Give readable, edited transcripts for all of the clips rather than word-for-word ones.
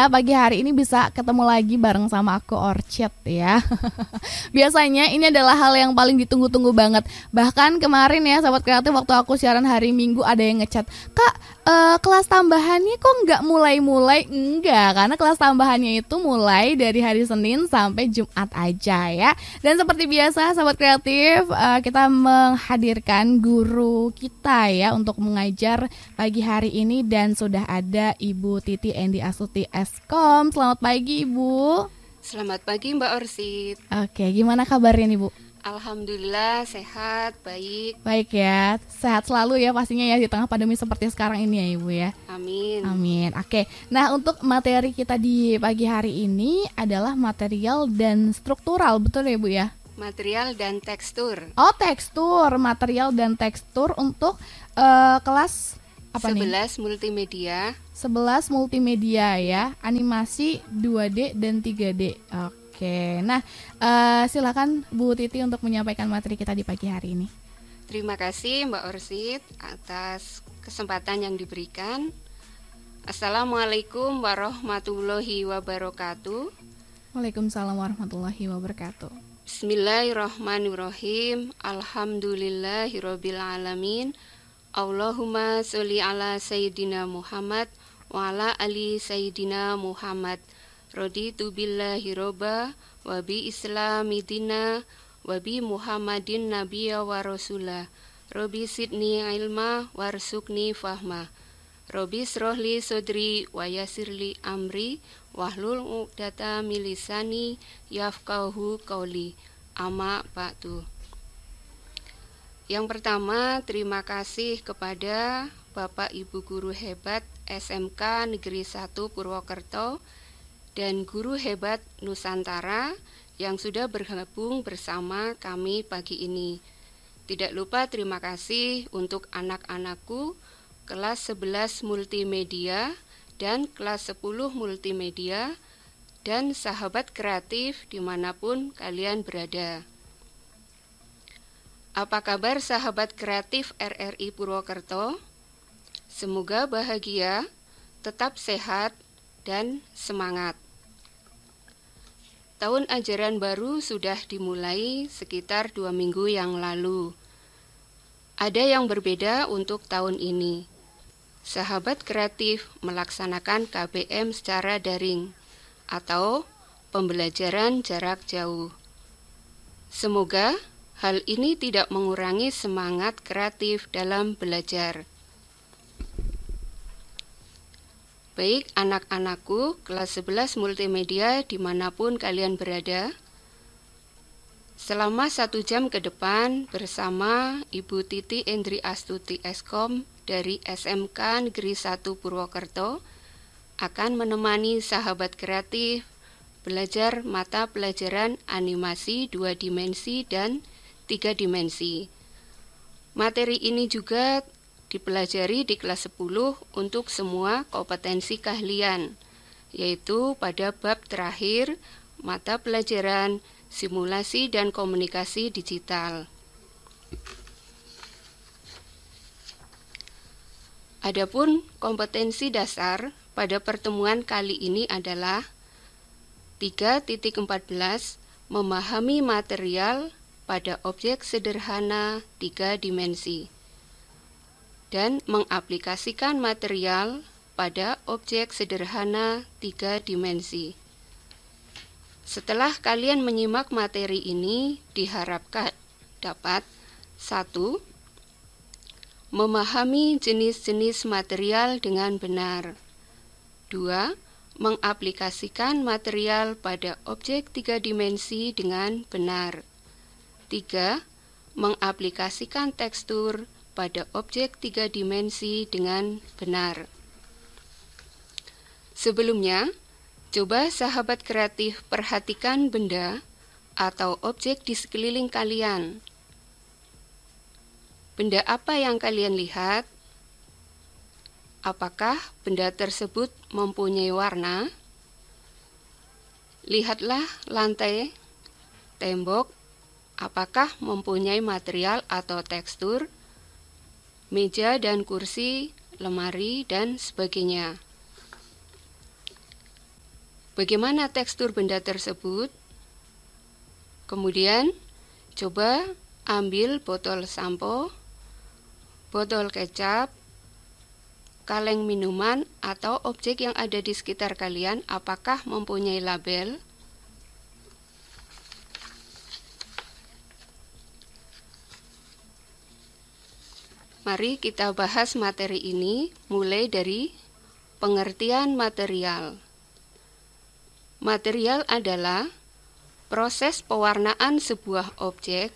ya pagi hari ini bisa ketemu lagi bareng sama aku Orchid ya. Biasanya ini adalah hal yang paling ditunggu-tunggu banget. Bahkan kemarin ya Sobat Kreatif, waktu aku siaran hari Minggu ada yang ngechat, "Kak, kelas tambahannya kok nggak mulai-mulai?" Enggak, karena kelas tambahannya itu mulai dari hari Senin sampai Jumat aja ya. Dan seperti biasa Sobat Kreatif, kita menghadirkan guru kita ya untuk mengajar pagi hari ini, dan sudah ada Ibu Titi Endi Astuti Eskom. Selamat pagi Ibu. Selamat pagi Mbak Orsid. Oke, gimana kabarnya nih Bu? Alhamdulillah sehat, baik. Baik ya, sehat selalu ya pastinya ya di tengah pandemi seperti sekarang ini ya Ibu ya. Amin. Amin. Oke, nah untuk materi kita di pagi hari ini adalah material dan struktural, betul ya Bu ya? Material dan tekstur. Oh, tekstur, material dan tekstur untuk kelas apa 11 nih? multimedia. 11 multimedia ya, animasi 2D dan 3D. Oke, nah silakan Bu Titi untuk menyampaikan materi kita di pagi hari ini. Terima kasih Mbak Orsid atas kesempatan yang diberikan. Assalamualaikum warahmatullahi wabarakatuh. Waalaikumsalam warahmatullahi wabarakatuh. Bismillahirrahmanirrahim. Alhamdulillahirabbil alamin. Allahumma sholli ala sayyidina Muhammad wa ala ali sayyidina Muhammad. Raditu billahi robba wa bi islami dina wa bi Muhammadin nabiyya wa rasulah. Rabbi sidni ilma warzuqni fahma. Rabbi srohli sodri wa yasirli amri wahlul uqdata min lisani yafqahu qauli. Amma ba'du. Yang pertama, terima kasih kepada Bapak Ibu Guru Hebat SMK Negeri 1 Purwokerto dan Guru Hebat Nusantara yang sudah bergabung bersama kami pagi ini. Tidak lupa terima kasih untuk anak-anakku kelas 11 multimedia dan kelas 10 multimedia dan sahabat kreatif dimanapun kalian berada. Apa kabar sahabat kreatif RRI Purwokerto? Semoga bahagia, tetap sehat, dan semangat. Tahun ajaran baru sudah dimulai sekitar 2 minggu yang lalu. Ada yang berbeda untuk tahun ini. Sahabat kreatif melaksanakan KBM secara daring atau pembelajaran jarak jauh. Semoga hal ini tidak mengurangi semangat kreatif dalam belajar. Baik anak-anakku kelas 11 multimedia dimanapun kalian berada, selama 1 jam ke depan bersama Ibu Titi Endi Astuti Eskom dari SMK Negeri 1 Purwokerto akan menemani sahabat kreatif belajar mata pelajaran animasi 2 dimensi dan 3 dimensi. Materi ini juga dipelajari di kelas 10 untuk semua kompetensi keahlian, yaitu pada bab terakhir mata pelajaran simulasi dan komunikasi digital. Adapun kompetensi dasar pada pertemuan kali ini adalah 3.14 memahami material pada objek sederhana 3 dimensi dan mengaplikasikan material pada objek sederhana 3 dimensi. Setelah kalian menyimak materi ini, diharapkan dapat 1. Memahami jenis-jenis material dengan benar. 2. Mengaplikasikan material pada objek 3 dimensi dengan benar. 3. Mengaplikasikan tekstur pada objek 3 dimensi dengan benar. Sebelumnya, coba sahabat kreatif perhatikan benda atau objek di sekeliling kalian. Benda apa yang kalian lihat? Apakah benda tersebut mempunyai warna? Lihatlah lantai, tembok, apakah mempunyai material atau tekstur, meja dan kursi, lemari, dan sebagainya. bagaimana tekstur benda tersebut. Kemudian, coba ambil botol sampo, botol kecap, kaleng minuman, atau objek yang ada di sekitar kalian, apakah mempunyai label. Mari kita bahas materi ini mulai dari pengertian material. Material adalah proses pewarnaan sebuah objek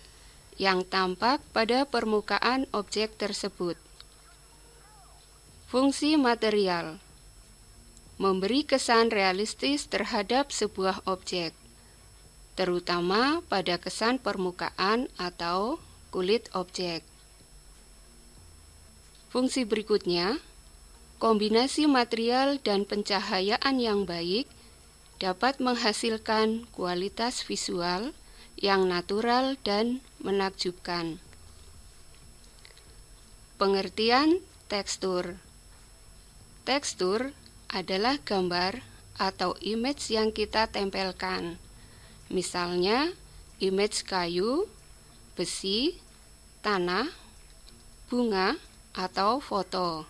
yang tampak pada permukaan objek tersebut. Fungsi material: memberi kesan realistis terhadap sebuah objek, terutama pada kesan permukaan atau kulit objek. Fungsi berikutnya, kombinasi material dan pencahayaan yang baik dapat menghasilkan kualitas visual yang natural dan menakjubkan. Pengertian tekstur. Tekstur adalah gambar atau image yang kita tempelkan. Misalnya, image kayu, besi, tanah, bunga, atau foto.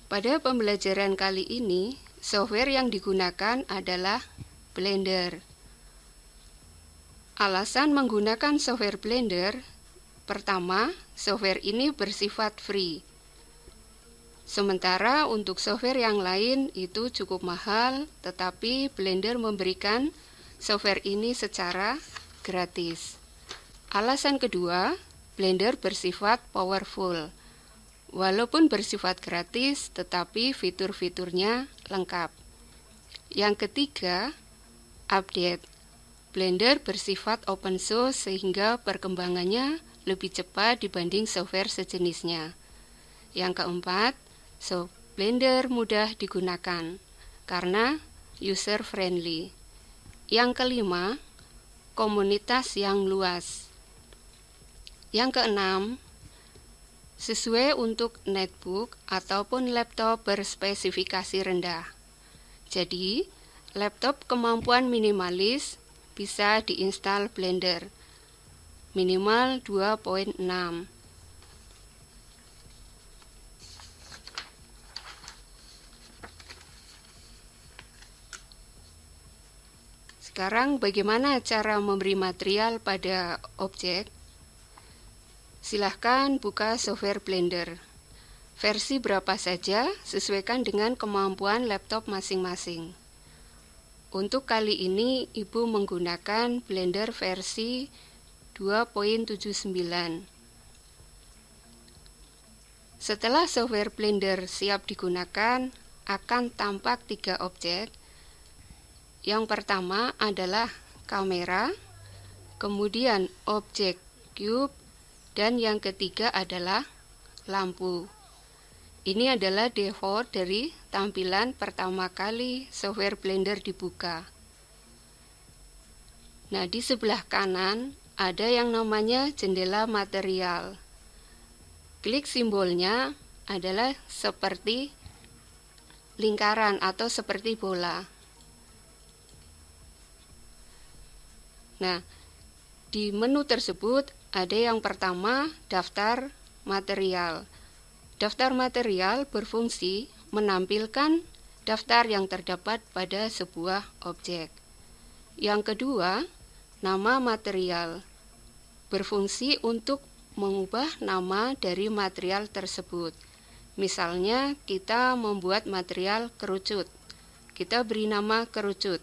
Pada pembelajaran kali ini, software yang digunakan adalah Blender. Alasan menggunakan software Blender: pertama, software ini bersifat free. Sementara untuk software yang lain itu cukup mahal, tetapi Blender memberikan software ini secara gratis. Alasan kedua, Blender bersifat powerful. Walaupun bersifat gratis, tetapi fitur-fiturnya lengkap. Yang ketiga, update. Blender bersifat open source sehingga perkembangannya lebih cepat dibanding software sejenisnya. Yang keempat, Blender mudah digunakan karena user friendly. Yang kelima, komunitas yang luas. Yang keenam, sesuai untuk netbook ataupun laptop berspesifikasi rendah. Jadi, laptop kemampuan minimalis bisa diinstal Blender, minimal 2.6. Sekarang bagaimana cara memberi material pada objek? Silahkan buka software Blender. Versi berapa saja sesuaikan dengan kemampuan laptop masing-masing. Untuk kali ini Ibu menggunakan Blender versi 2.79. Setelah software Blender siap digunakan, akan tampak 3 objek. Yang pertama adalah kamera, kemudian objek cube, dan yang ketiga adalah lampu. Ini adalah default dari tampilan pertama kali software Blender dibuka. Nah, di sebelah kanan ada yang namanya jendela material. Klik simbolnya adalah seperti lingkaran atau seperti bola. Nah, di menu tersebut ada yang pertama, daftar material. Daftar material berfungsi menampilkan daftar yang terdapat pada sebuah objek. Yang kedua, nama material. Berfungsi untuk mengubah nama dari material tersebut. Misalnya, kita membuat material kerucut. Kita beri nama kerucut.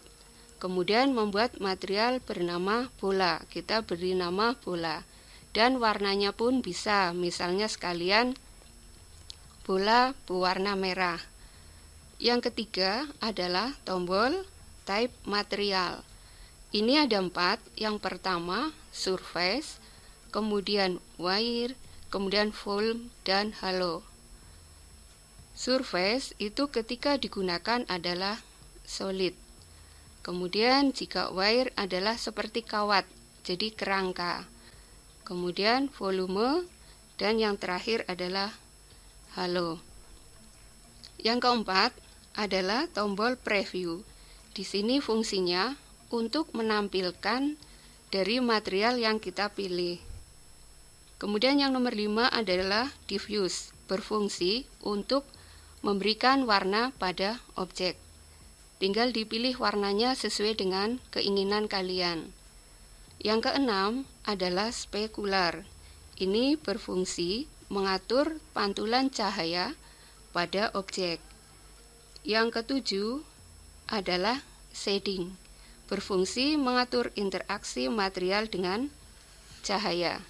Kemudian membuat material bernama bola, kita beri nama bola. Dan warnanya pun bisa, misalnya sekalian bola berwarna merah. Yang ketiga adalah tombol type material. Ini ada 4, yang pertama surface, kemudian wire, kemudian foam, dan halo. Surface itu ketika digunakan adalah solid. Kemudian jika wire adalah seperti kawat, jadi kerangka. kemudian volume, dan yang terakhir adalah halo. Yang keempat adalah tombol preview. Di sini fungsinya untuk menampilkan dari material yang kita pilih. Kemudian yang nomor 5 adalah diffuse, berfungsi untuk memberikan warna pada objek. Tinggal dipilih warnanya sesuai dengan keinginan kalian. Yang keenam adalah spekular. Ini berfungsi mengatur pantulan cahaya pada objek. Yang ketujuh adalah shading, berfungsi mengatur interaksi material dengan cahaya.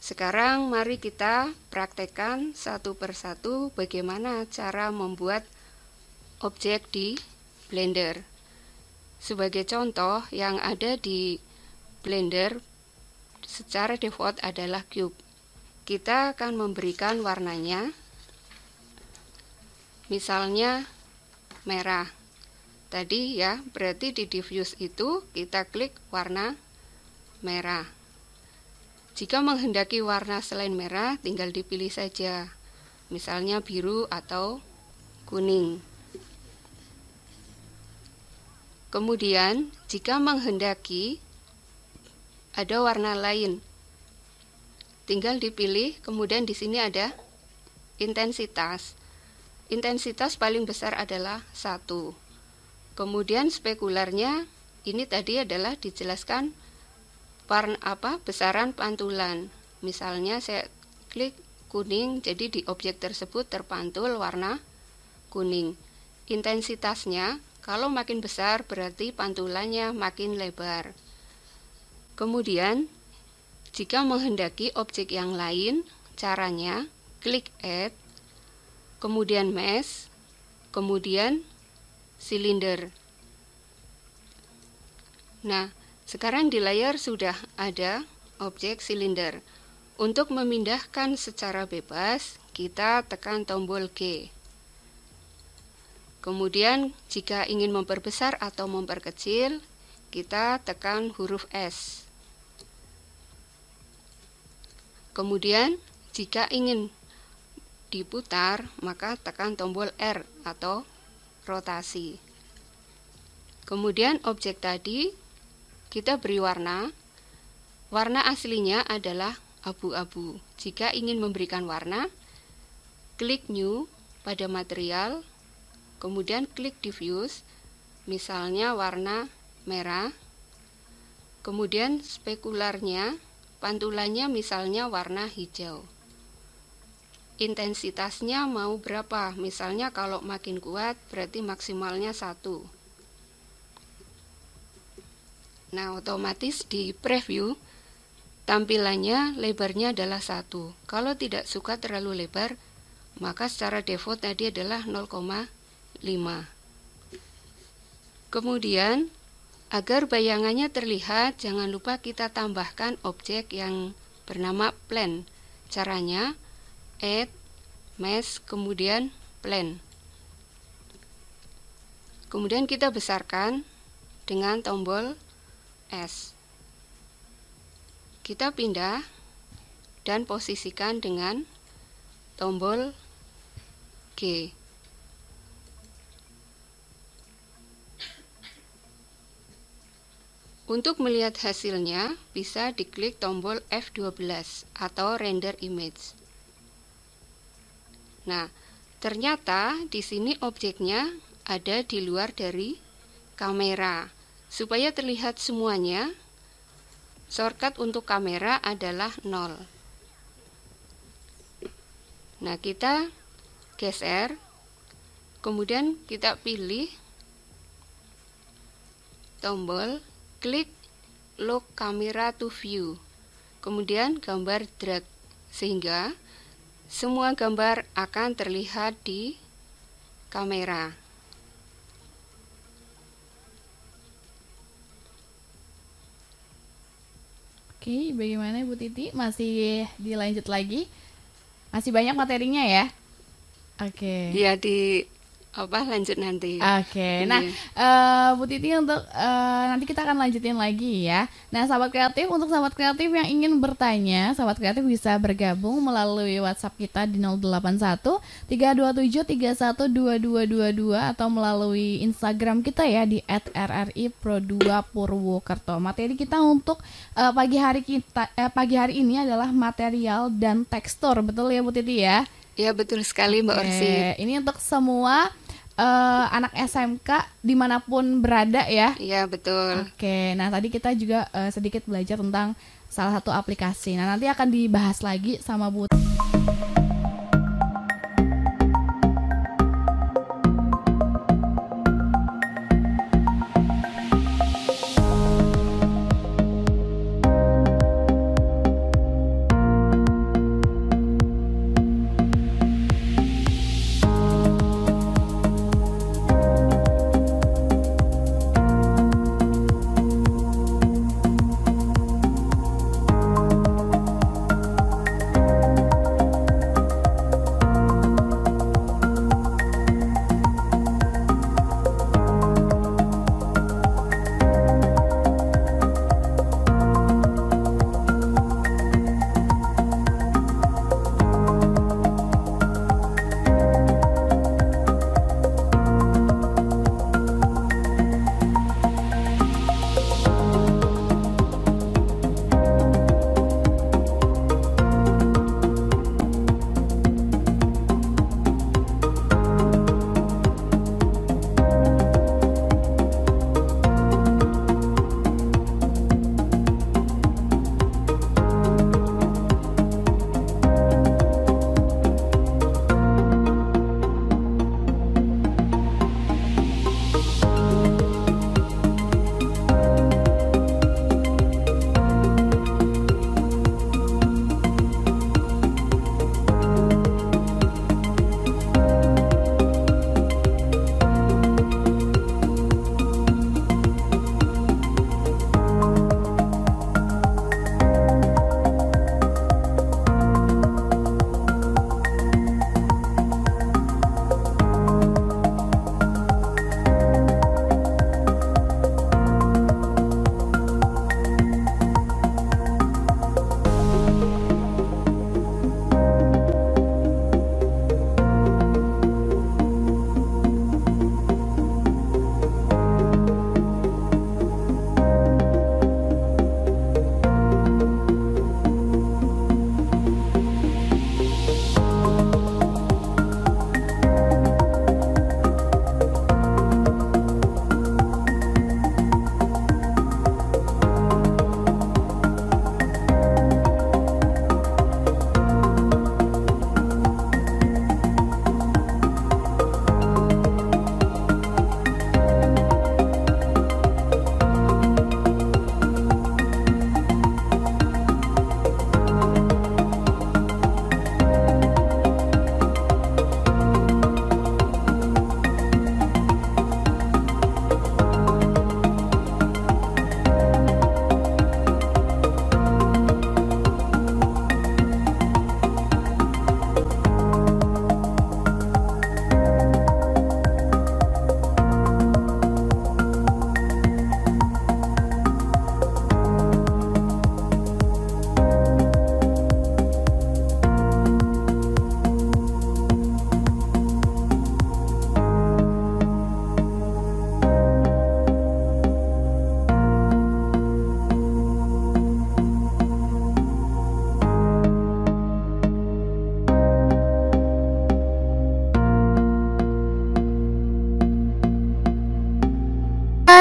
Sekarang mari kita praktekkan satu persatu bagaimana cara membuat objek di Blender. Sebagai contoh, yang ada di Blender secara default adalah cube. Kita akan memberikan warnanya, misalnya merah. Tadi ya, berarti di diffuse itu kita klik warna merah. Jika menghendaki warna selain merah, tinggal dipilih saja, misalnya biru atau kuning. Kemudian, jika menghendaki ada warna lain, tinggal dipilih. Kemudian di sini ada intensitas. Intensitas paling besar adalah 1. Kemudian spekularnya, ini tadi adalah dijelaskan warna besaran pantulan. Misalnya saya klik kuning, jadi di objek tersebut terpantul warna kuning. Intensitasnya kalau makin besar berarti pantulannya makin lebar. Kemudian jika menghendaki objek yang lain, caranya klik add, kemudian mesh, kemudian silinder. Nah, sekarang di layar sudah ada objek silinder. Untuk memindahkan secara bebas, kita tekan tombol G. Kemudian jika ingin memperbesar atau memperkecil, kita tekan huruf S. Kemudian jika ingin diputar, maka tekan tombol R atau rotasi. Kemudian objek tadi kita beri warna. Warna aslinya adalah abu-abu. Jika ingin memberikan warna, klik New pada material, kemudian klik Diffuse, misalnya warna merah. Kemudian spekularnya, pantulannya misalnya warna hijau. Intensitasnya mau berapa? Misalnya kalau makin kuat berarti maksimalnya 1. Nah, otomatis di preview tampilannya lebarnya adalah 1. Kalau tidak suka terlalu lebar, maka secara default tadi adalah 0,5. Kemudian agar bayangannya terlihat, jangan lupa kita tambahkan objek yang bernama plane. Caranya add, mesh, kemudian plane. Kemudian kita besarkan dengan tombol S. Kita pindah dan posisikan dengan tombol G. Untuk melihat hasilnya, bisa diklik tombol F12 atau render image. Nah, ternyata di sini objeknya ada di luar dari kamera. Supaya terlihat semuanya, shortcut untuk kamera adalah 0. Nah, kita geser, kemudian kita pilih tombol klik lock camera to view, kemudian gambar drag, sehingga semua gambar akan terlihat di kamera. Oke, bagaimana Bu Titi? Masih dilanjut lagi? Masih banyak materinya ya? Oke. Ya, di lanjut nanti. Oke, nah Bu Titi untuk nanti kita akan lanjutin lagi ya. Nah sahabat kreatif, untuk sahabat kreatif yang ingin bertanya, sahabat kreatif bisa bergabung melalui WhatsApp kita di 081 327 312222 atau melalui Instagram kita ya di @rripro2 Purwokerto. Materi kita untuk pagi hari ini adalah material dan tekstur, betul ya Bu Titi ya? Ya betul sekali Mbak Orsi. Ini untuk semua anak SMK dimanapun berada ya. Iya betul. Oke, nah tadi kita juga sedikit belajar tentang salah satu aplikasi. Nah nanti akan dibahas lagi sama Bu.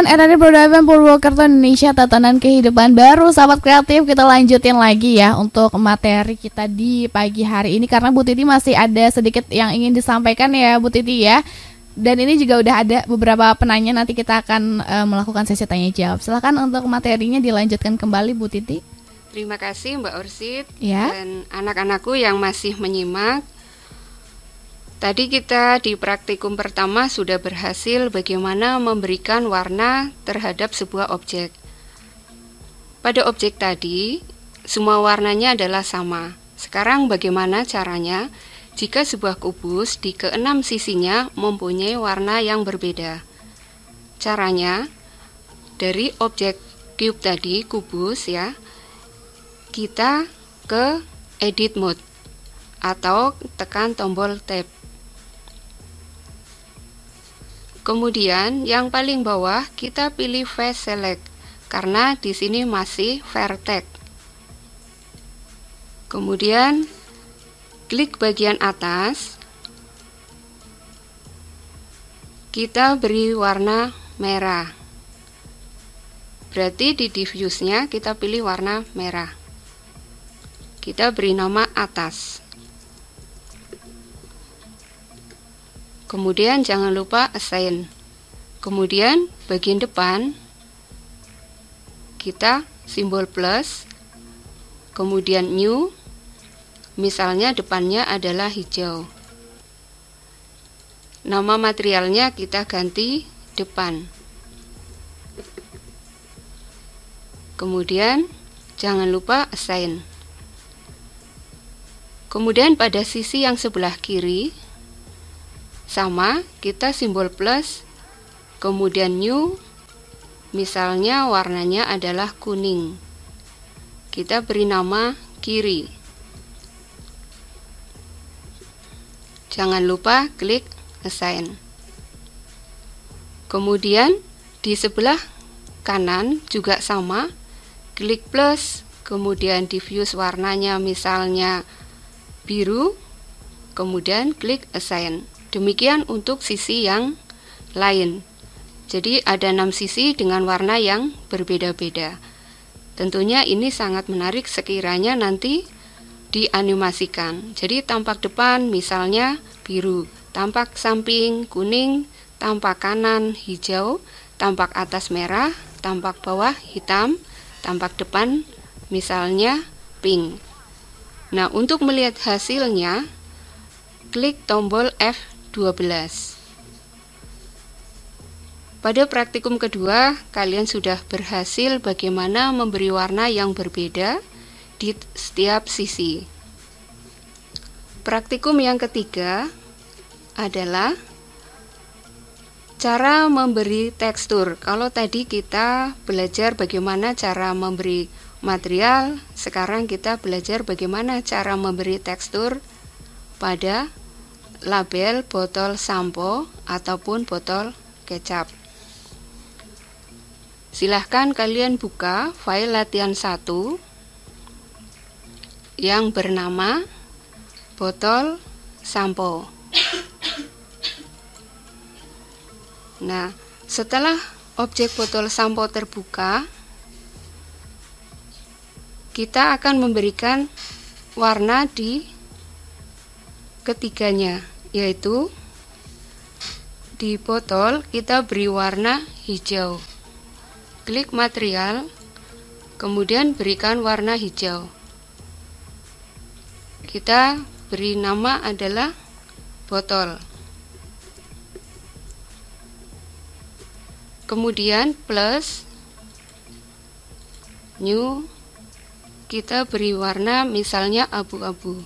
RRI Pro FM Purwokerto Indonesia, tatanan kehidupan baru. Sahabat kreatif, kita lanjutin lagi ya untuk materi kita di pagi hari ini, karena Bu Titi masih ada sedikit yang ingin disampaikan ya Bu Titi ya. Dan ini juga udah ada beberapa penanya, nanti kita akan melakukan sesi tanya jawab. Silakan untuk materinya dilanjutkan kembali Bu Titi. Terima kasih Mbak Orsid ya. Dan anak-anakku yang masih menyimak. Tadi kita di praktikum pertama sudah berhasil bagaimana memberikan warna terhadap sebuah objek. Pada objek tadi, semua warnanya adalah sama. Sekarang bagaimana caranya jika sebuah kubus di keenam sisinya mempunyai warna yang berbeda. Caranya, dari objek cube tadi, kubus ya, kita ke edit mode atau tekan tombol tab. Kemudian yang paling bawah kita pilih face select karena di sini masih vertex. Kemudian klik bagian atas, kita beri warna merah. Berarti di diffuse-nya kita pilih warna merah. Kita beri nama atas. Kemudian jangan lupa assign. Kemudian bagian depan kita simbol plus, kemudian new, misalnya depannya adalah hijau. Nama materialnya kita ganti depan. Kemudian jangan lupa assign. Kemudian pada sisi yang sebelah kiri sama, kita simbol plus, kemudian new, misalnya warnanya adalah kuning. Kita beri nama kiri. Jangan lupa klik assign. Kemudian di sebelah kanan juga sama, klik plus, kemudian diffuse warnanya misalnya biru, kemudian klik assign. Demikian untuk sisi yang lain. Jadi ada 6 sisi dengan warna yang berbeda-beda. Tentunya ini sangat menarik sekiranya nanti dianimasikan. Jadi tampak depan misalnya biru, tampak samping kuning, tampak kanan hijau, tampak atas merah, tampak bawah hitam, tampak depan misalnya pink. Nah, untuk melihat hasilnya, klik tombol F12. Pada praktikum kedua, kalian sudah berhasil bagaimana memberi warna yang berbeda di setiap sisi. Praktikum yang ketiga adalah cara memberi tekstur. Kalau tadi kita belajar bagaimana cara memberi material, sekarang kita belajar bagaimana cara memberi tekstur pada label botol sampo ataupun botol kecap. Silahkan kalian buka file latihan 1 yang bernama botol sampo. Nah, setelah objek botol sampo terbuka, kita akan memberikan warna di ketiganya, yaitu di botol kita beri warna hijau. Klik material, kemudian berikan warna hijau. Kita beri nama adalah botol. Kemudian plus, new, kita beri warna misalnya abu-abu.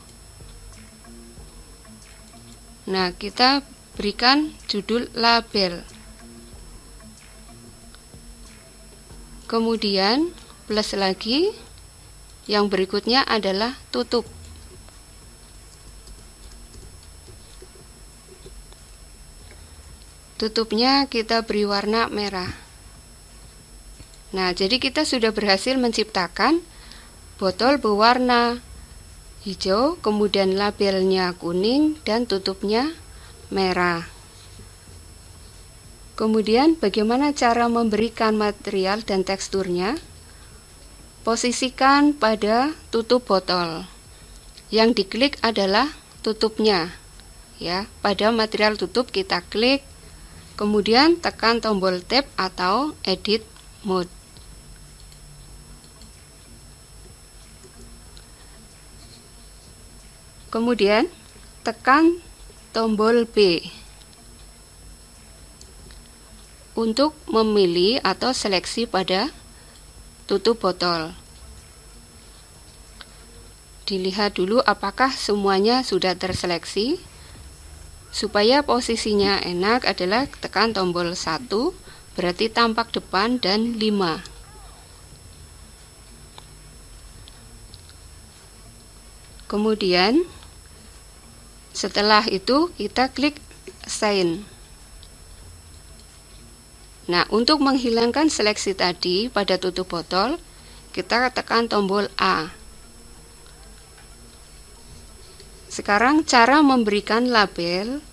Nah, kita berikan judul label. Kemudian plus lagi, yang berikutnya adalah tutup. Tutupnya kita beri warna merah. Nah, jadi kita sudah berhasil menciptakan botol berwarna hijau, kemudian labelnya kuning dan tutupnya merah. Kemudian bagaimana cara memberikan material dan teksturnya? Posisikan pada tutup botol. Yang diklik adalah tutupnya. Ya, pada material tutup kita klik, kemudian tekan tombol tab atau edit mode. Kemudian tekan tombol B untuk memilih atau seleksi pada tutup botol. dilihat dulu apakah semuanya sudah terseleksi. Supaya posisinya enak adalah tekan tombol 1, berarti tampak depan, dan 5. Kemudian setelah itu kita klik Assign. Nah, untuk menghilangkan seleksi tadi pada tutup botol, kita tekan tombol A. Sekarang cara memberikan label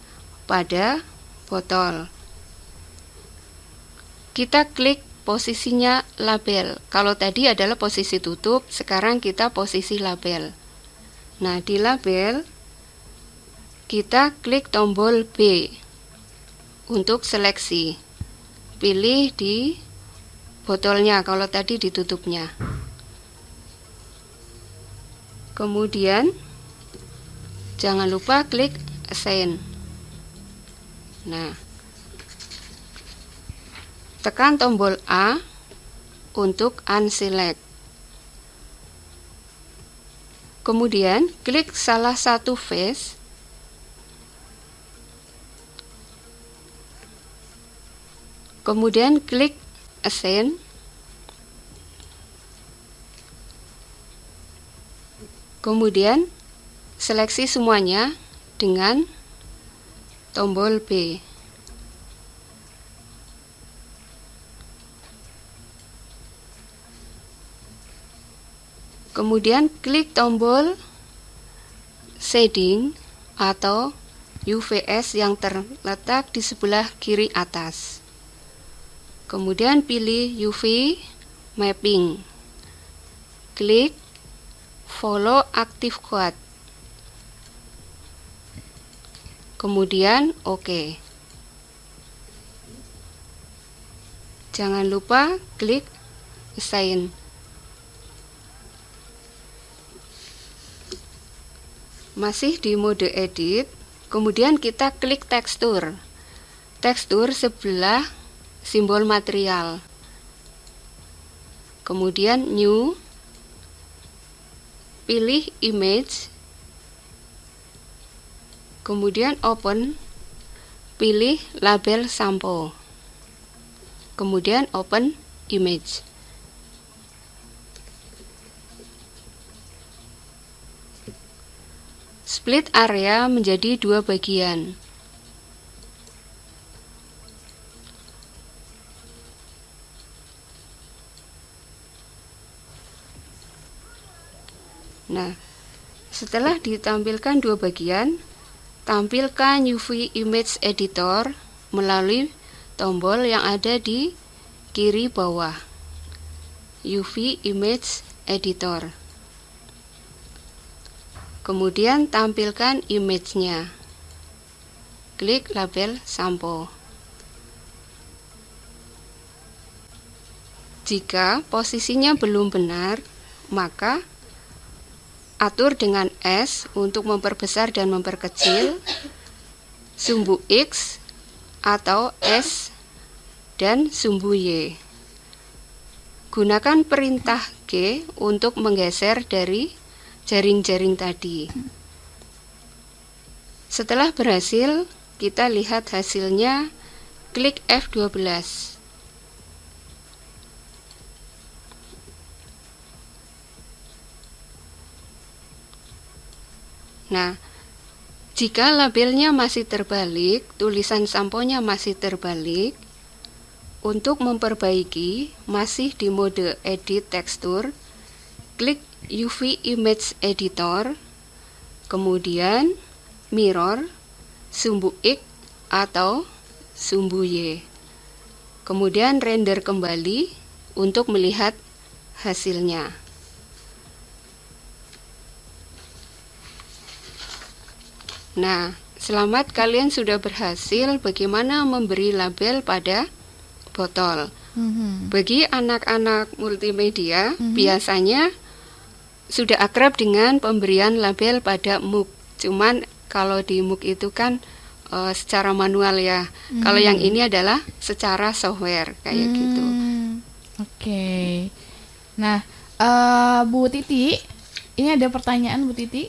pada botol. Kita klik posisinya label. Kalau tadi adalah posisi tutup, sekarang kita posisi label. Nah, di label kita klik tombol B untuk seleksi. Pilih di botolnya, kalau tadi ditutupnya. Kemudian jangan lupa klik Assign. Nah, tekan tombol A untuk unselect. Kemudian klik salah satu face. Kemudian klik Assign. Kemudian seleksi semuanya dengan tombol B. Kemudian klik tombol shading atau UVS yang terletak di sebelah kiri atas. Kemudian pilih UV Mapping. Klik Follow Active Code. Kemudian OK. Jangan lupa klik Assign. Masih di mode edit, kemudian kita klik tekstur. Tekstur sebelah simbol material. Kemudian new, pilih image, kemudian open, pilih label sampo, kemudian open image. Split area menjadi 2 bagian. Nah, setelah ditampilkan 2 bagian, tampilkan UV Image Editor melalui tombol yang ada di kiri bawah. UV Image Editor. Kemudian tampilkan image-nya. Klik label sampo. Jika posisinya belum benar, maka atur dengan S untuk memperbesar dan memperkecil, sumbu X atau S, dan sumbu Y. Gunakan perintah G untuk menggeser dari jaring-jaring tadi. Setelah berhasil, kita lihat hasilnya, klik F12. Nah, jika labelnya masih terbalik, tulisan samponya masih terbalik, untuk memperbaiki, masih di mode edit tekstur, klik UV Image Editor, kemudian mirror, sumbu X atau sumbu Y. Kemudian render kembali untuk melihat hasilnya. Nah, selamat, kalian sudah berhasil bagaimana memberi label pada botol. Bagi anak-anak multimedia, biasanya sudah akrab dengan pemberian label pada MOOC. Cuman kalau di MOOC itu kan secara manual ya. Kalau yang ini adalah secara software kayak gitu. Oke. Nah, Bu Titi, ini ada pertanyaan Bu Titi.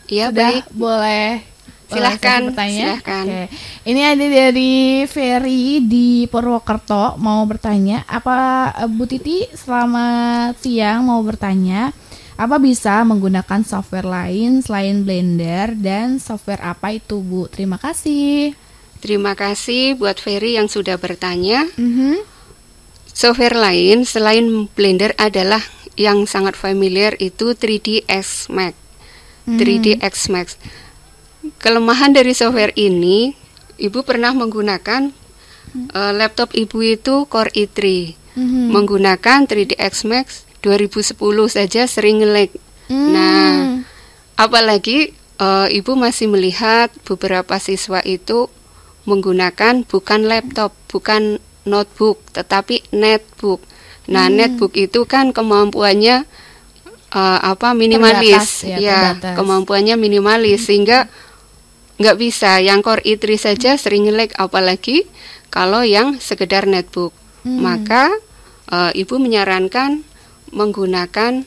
Iya, Sudah baik. boleh Silahkan, bertanya. silahkan. Oke. Ini ada dari Ferry di Purwokerto mau bertanya. Apa Bu Titi selamat siang mau bertanya. Apa bisa menggunakan software lain selain Blender dan software apa itu Bu? Terima kasih. Terima kasih buat Ferry yang sudah bertanya. Mhm. Software lain selain Blender adalah yang sangat familiar itu 3ds Max. 3ds Max. Kelemahan dari software ini, Ibu pernah menggunakan laptop Ibu itu Core i3. Menggunakan 3ds Max 2010 saja sering nge-lag. Nah, apalagi Ibu masih melihat beberapa siswa itu menggunakan bukan laptop, bukan notebook, tetapi netbook. Nah, netbook itu kan kemampuannya minimalis, terbatas. kemampuannya minimalis sehingga nggak bisa. Yang Core i3 saja sering nge-lag, apalagi kalau yang sekedar netbook. Maka Ibu menyarankan menggunakan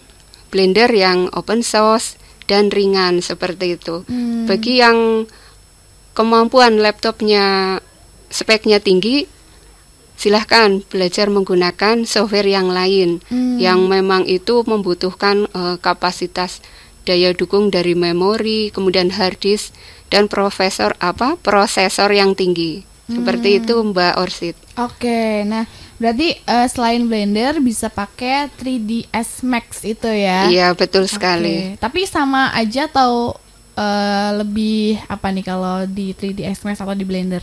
Blender yang open source dan ringan seperti itu. Bagi yang kemampuan laptopnya speknya tinggi, silahkan belajar menggunakan software yang lain yang memang itu membutuhkan kapasitas daya dukung dari memori, kemudian hard disk dan prosesor yang tinggi. Seperti itu Mbak Orsid. Oke, nah berarti selain Blender bisa pakai 3ds Max itu ya? Iya, betul sekali. Oke, tapi sama aja atau lebih apa nih kalau di 3ds Max atau di Blender?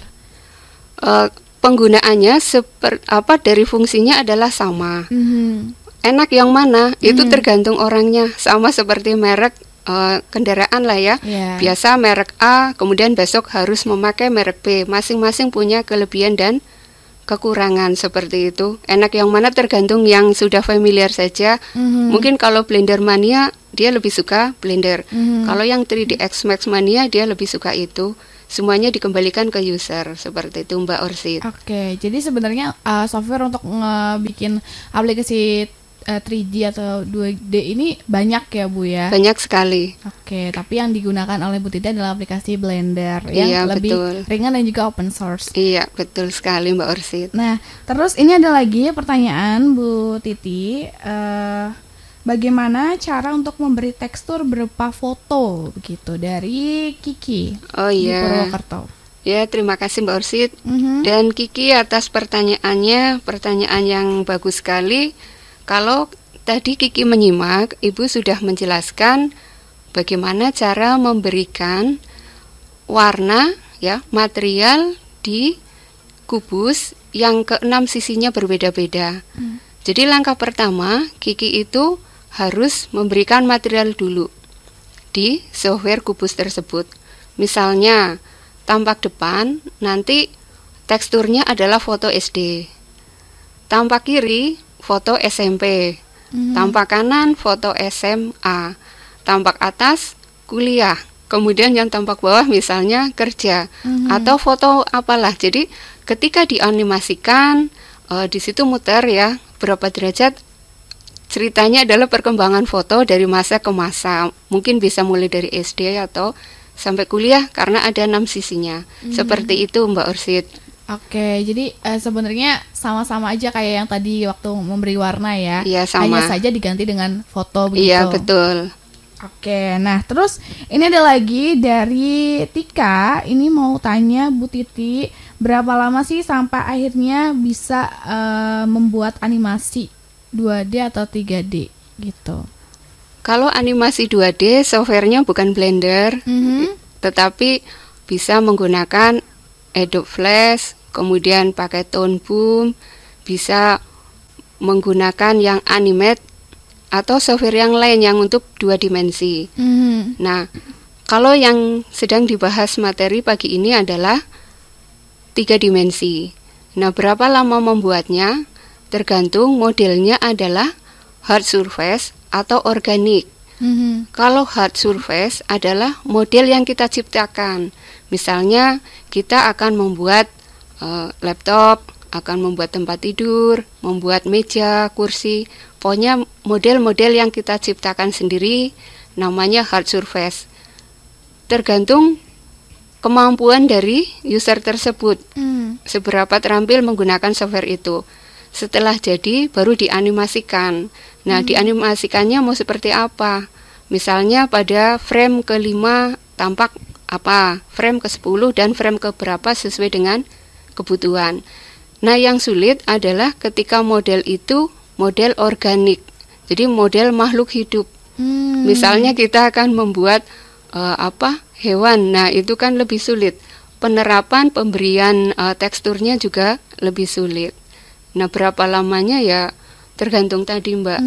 Penggunaannya dari fungsinya adalah sama. Enak yang mana? Itu tergantung orangnya. Sama seperti merek kendaraan lah ya. Biasa merek A, kemudian besok harus memakai merek B. Masing-masing punya kelebihan dan kekurangan seperti itu. Enak yang mana tergantung yang sudah familiar saja. Mungkin kalau Blender mania dia lebih suka Blender. Kalau yang 3ds Max mania dia lebih suka itu. Semuanya dikembalikan ke user seperti itu Mbak Orsid. Oke, jadi sebenarnya software untuk bikin aplikasi 3D atau 2D ini banyak ya Bu ya? Banyak sekali. Oke, tapi yang digunakan oleh Bu Titi adalah aplikasi Blender yang lebih ringan dan juga open source. Iya, betul sekali Mbak Orsid. Nah, terus ini ada lagi pertanyaan Bu Titi. Bagaimana cara untuk memberi tekstur berupa foto begitu dari Kiki di Purwokerto? Ya, terima kasih Mbak Orsid dan Kiki atas pertanyaannya, pertanyaan yang bagus sekali. Kalau tadi Kiki menyimak, Ibu sudah menjelaskan bagaimana cara memberikan warna ya, material di kubus yang keenam sisinya berbeda-beda. Jadi langkah pertama, Kiki itu harus memberikan material dulu di software kubus tersebut. Misalnya, tampak depan nanti teksturnya adalah foto SD. Tampak kiri foto SMP. Tampak kanan foto SMA. Tampak atas kuliah. Kemudian yang tampak bawah misalnya kerja atau foto apalah. Jadi ketika dianimasikan di situ muter ya berapa derajat. Ceritanya adalah perkembangan foto dari masa ke masa. Mungkin bisa mulai dari SD atau sampai kuliah karena ada 6 sisinya. Seperti itu Mbak Orsid. Oke, jadi sebenarnya sama-sama aja kayak yang tadi waktu memberi warna ya. Iya, sama. Hanya saja diganti dengan foto begitu. Iya, betul. Oke, nah terus ini ada lagi dari Tika. Ini mau tanya Bu Titi, berapa lama sih sampai akhirnya bisa membuat animasi 2D atau 3D gitu? Kalau animasi 2D, softwarenya bukan Blender, tetapi bisa menggunakan Adobe Flash, kemudian pakai Tone Boom, bisa menggunakan yang Animate atau software yang lain yang untuk 2 dimensi. Nah, kalau yang sedang dibahas materi pagi ini adalah 3 dimensi. Nah, berapa lama membuatnya? Tergantung modelnya adalah hard surface atau organik. Kalau hard surface adalah model yang kita ciptakan. Misalnya kita akan membuat laptop, akan membuat tempat tidur, membuat meja, kursi. Pokoknya model-model yang kita ciptakan sendiri. namanya hard surface. Tergantung kemampuan dari user tersebut, seberapa terampil menggunakan software itu. Setelah jadi, baru dianimasikan. Nah, dianimasikannya mau seperti apa? Misalnya pada frame ke-5 tampak apa, frame ke-10 dan frame ke berapa sesuai dengan kebutuhan. Nah, yang sulit adalah ketika model itu model organik, jadi model makhluk hidup. Misalnya kita akan membuat hewan, nah itu kan lebih sulit. Penerapan pemberian teksturnya juga lebih sulit. Nah, berapa lamanya ya tergantung tadi Mbak,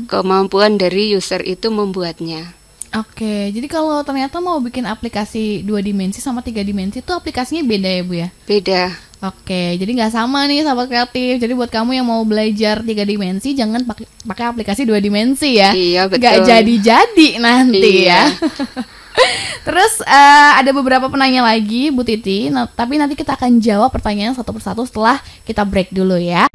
kemampuan dari user itu membuatnya. Oke, jadi kalau ternyata mau bikin aplikasi 2 dimensi sama 3 dimensi itu aplikasinya beda ya Bu ya? Beda. Oke, jadi nggak sama nih sahabat kreatif. Jadi buat kamu yang mau belajar 3 dimensi, jangan pakai aplikasi 2 dimensi ya. Iya, betul. Nggak jadi-jadi nanti ya. Terus ada beberapa penanya lagi Bu Titi, tapi nanti kita akan jawab pertanyaan satu persatu setelah kita break dulu ya.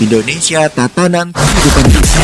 Indonesia Tatanan Kehidupan Desa.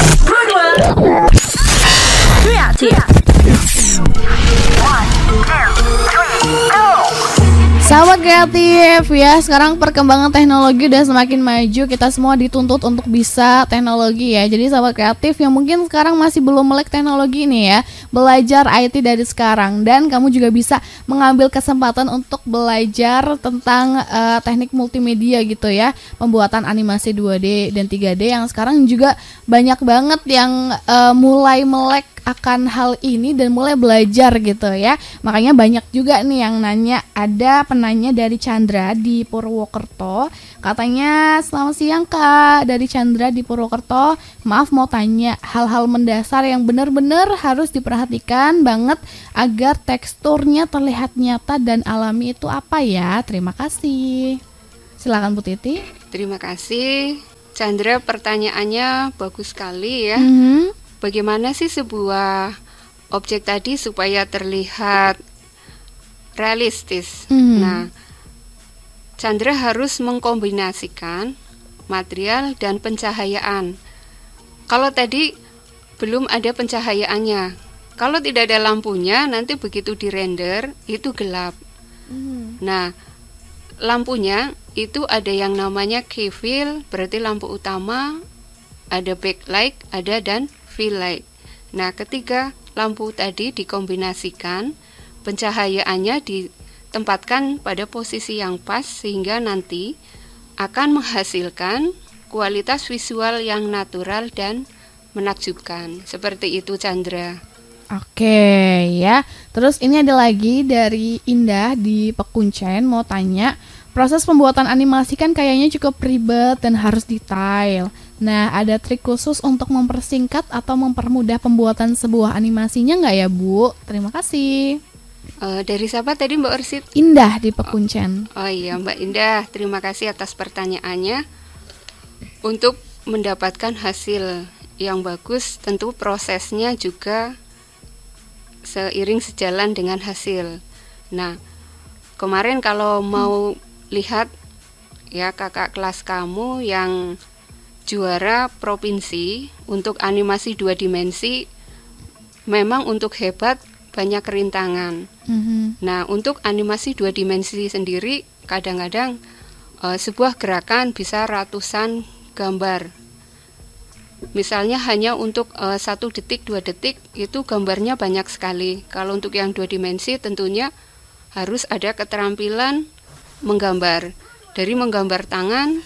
Sahabat kreatif ya, sekarang perkembangan teknologi udah semakin maju. Kita semua dituntut untuk bisa teknologi ya. Jadi sahabat kreatif yang mungkin sekarang masih belum melek teknologi ini ya, belajar IT dari sekarang. Dan kamu juga bisa mengambil kesempatan untuk belajar tentang teknik multimedia gitu ya, pembuatan animasi 2D dan 3D yang sekarang juga banyak banget yang mulai melek akan hal ini dan mulai belajar gitu ya. Makanya banyak juga nih yang nanya. Ada penanya dari Chandra di Purwokerto. Katanya, selamat siang Kak, dari Chandra di Purwokerto. Maaf mau tanya, hal-hal mendasar yang benar-benar harus diperhatikan banget agar teksturnya terlihat nyata dan alami itu apa ya? Terima kasih. Silakan Bu Titi. Terima kasih Chandra, pertanyaannya bagus sekali ya. Bagaimana sih sebuah objek tadi supaya terlihat realistis. Mhm. Nah, Chandra harus mengkombinasikan material dan pencahayaan. Kalau tadi belum ada pencahayaannya, kalau tidak ada lampunya, nanti begitu dirender itu gelap. Nah, lampunya itu ada yang namanya key fill, berarti lampu utama, ada backlight, ada dan fill light. Nah, ketika lampu tadi dikombinasikan, pencahayaannya ditempatkan pada posisi yang pas sehingga nanti akan menghasilkan kualitas visual yang natural dan menakjubkan. Seperti itu, Chandra. Oke ya. Terus ini ada lagi dari Indah di Pekuncen mau tanya, proses pembuatan animasi kan kayaknya cukup ribet dan harus detail. Nah, ada trik khusus untuk mempersingkat atau mempermudah pembuatan sebuah animasinya nggak ya, Bu? Terima kasih. Dari siapa tadi, Mbak Orsid? Indah di Pekuncen. Oh iya, Mbak Indah, terima kasih atas pertanyaannya. Untuk mendapatkan hasil yang bagus, tentu prosesnya juga seiring sejalan dengan hasil. Nah, kemarin kalau mau lihat ya kakak kelas kamu yang juara provinsi untuk animasi 2 dimensi, memang untuk hebat banyak rintangan. Nah, untuk animasi 2 dimensi sendiri kadang-kadang sebuah gerakan bisa ratusan gambar. Misalnya hanya untuk 1 detik, 2 detik itu gambarnya banyak sekali. Kalau untuk yang 2 dimensi tentunya harus ada keterampilan menggambar. Dari menggambar tangan,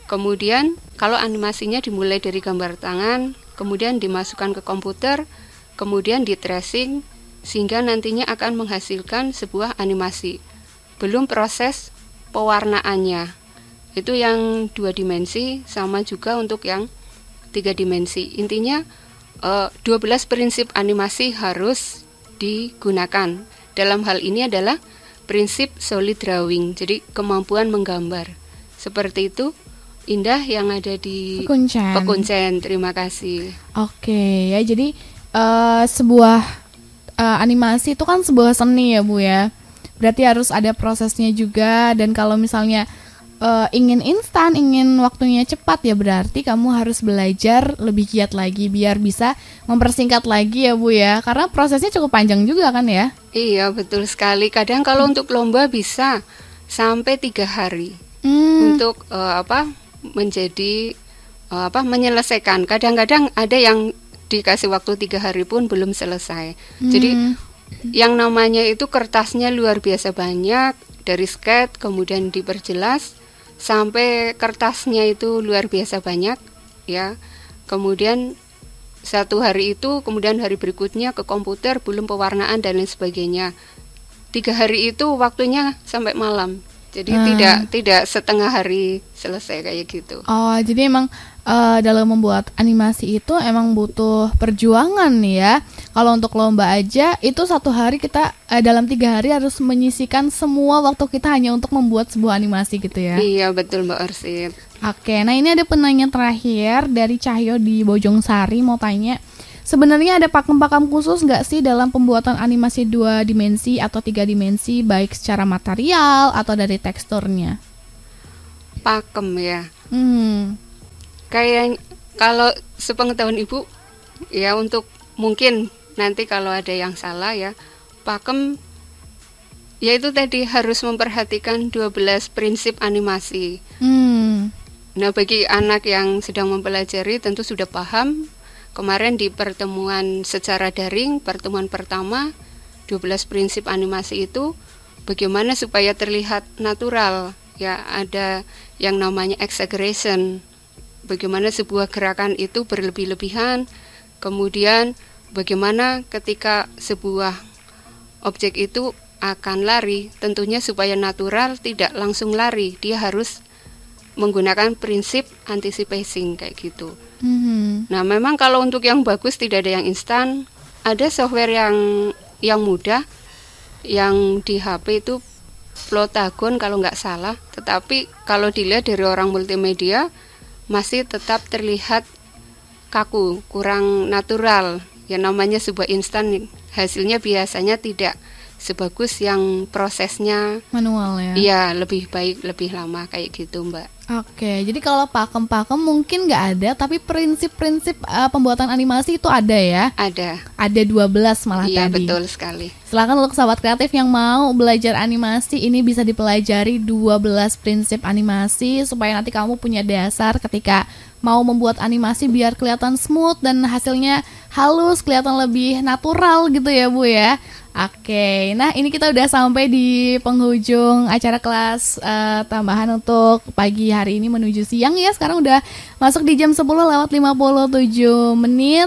kemudian kalau animasinya dimulai dari gambar tangan, kemudian dimasukkan ke komputer, kemudian di tracing, sehingga nantinya akan menghasilkan sebuah animasi. Belum proses pewarnaannya. Itu yang 2 dimensi, sama juga untuk yang 3 dimensi. Intinya 12 prinsip animasi harus digunakan. Dalam hal ini adalah prinsip solid drawing, jadi kemampuan menggambar. Seperti itu, Indah yang ada di Pekuncen. Terima kasih. Oke ya, jadi sebuah animasi itu kan sebuah seni ya, Bu ya. Berarti harus ada prosesnya juga, dan kalau misalnya ingin instan, ingin waktunya cepat ya berarti kamu harus belajar lebih giat lagi biar bisa mempersingkat lagi ya, Bu ya. Karena prosesnya cukup panjang juga kan ya. Iya, betul sekali. Kadang kalau untuk lomba bisa sampai 3 hari untuk menyelesaikan. Kadang-kadang ada yang dikasih waktu 3 hari pun belum selesai. Jadi yang namanya itu kertasnya luar biasa banyak, dari sketch kemudian diperjelas sampai kertasnya itu luar biasa banyak ya. Kemudian 1 hari itu, kemudian hari berikutnya ke komputer, belum pewarnaan dan lain sebagainya. 3 hari itu waktunya sampai malam. Jadi tidak setengah hari selesai kayak gitu. Oh, jadi emang dalam membuat animasi itu emang butuh perjuangan nih ya. Kalau untuk lomba aja itu 1 hari kita dalam 3 hari harus menyisikan semua waktu kita hanya untuk membuat sebuah animasi gitu ya. Iya, betul Mbak Orsid. Oke, nah ini ada penanya terakhir dari Cahyo di Bojongsari mau tanya, sebenarnya ada pakem-pakem khusus nggak sih dalam pembuatan animasi 2 dimensi atau 3 dimensi, baik secara material atau dari teksturnya? Pakem ya. Kayak kalau sepengetahuan Ibu ya, untuk mungkin nanti kalau ada yang salah ya, pakem yaitu tadi harus memperhatikan 12 prinsip animasi. Nah, bagi anak yang sedang mempelajari tentu sudah paham. Kemarin di pertemuan secara daring, pertemuan pertama, 12 prinsip animasi itu bagaimana supaya terlihat natural. Ya, ada yang namanya exaggeration. Bagaimana sebuah gerakan itu berlebih-lebihan. Kemudian bagaimana ketika sebuah objek itu akan lari, tentunya supaya natural tidak langsung lari, dia harus menggunakan prinsip anticipation kayak gitu. Nah, memang kalau untuk yang bagus tidak ada yang instan. Ada software yang mudah, yang di HP itu Plotagon kalau nggak salah. Tetapi kalau dilihat dari orang multimedia masih tetap terlihat kaku, kurang natural. Ya, namanya sebuah instan, hasilnya biasanya tidak sebagus yang prosesnya Manual ya. iya lebih baik, lebih lama kayak gitu Mbak. Oke, jadi kalau pakem-pakem mungkin nggak ada, tapi prinsip-prinsip pembuatan animasi itu ada ya? Ada 12 malah Iya, tadi. betul sekali. Silakan untuk sahabat kreatif yang mau belajar animasi, ini bisa dipelajari 12 prinsip animasi supaya nanti kamu punya dasar ketika mau membuat animasi biar kelihatan smooth dan hasilnya halus, kelihatan lebih natural gitu ya Bu ya. Oke, nah ini kita udah sampai di penghujung acara kelas tambahan untuk pagi hari ini menuju siang ya. Sekarang udah masuk di jam 10:57.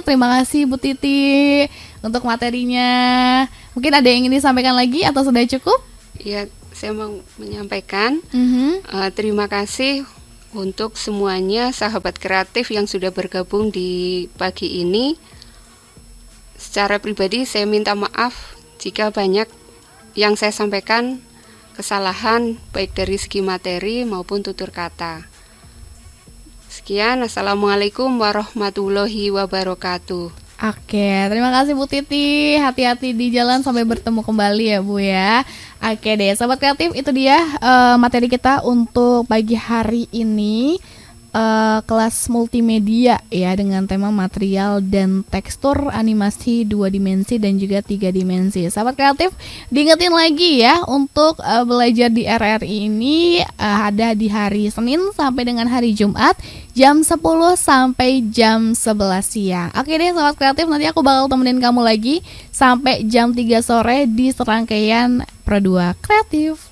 Terima kasih Bu Titi untuk materinya. Mungkin ada yang ingin disampaikan lagi atau sudah cukup? Ya, saya mau menyampaikan terima kasih untuk semuanya sahabat kreatif yang sudah bergabung di pagi ini. Secara pribadi saya minta maaf jika banyak yang saya sampaikan kesalahan baik dari segi materi maupun tutur kata. Sekian, Assalamualaikum warahmatullahi wabarakatuh. Oke, terima kasih Bu Titi. Hati-hati di jalan sampai bertemu kembali ya Bu ya. Oke deh, sahabat kreatif, itu dia materi kita untuk pagi hari ini. Kelas multimedia ya dengan tema material dan tekstur animasi 2 dimensi dan juga 3 dimensi. Sahabat kreatif, diingetin lagi ya untuk belajar di RRI ini ada di hari Senin sampai dengan hari Jumat jam 10 sampai jam 11 siang. Oke deh sahabat kreatif, nanti aku bakal temenin kamu lagi sampai jam 3 sore di serangkaian Pro 2 Kreatif.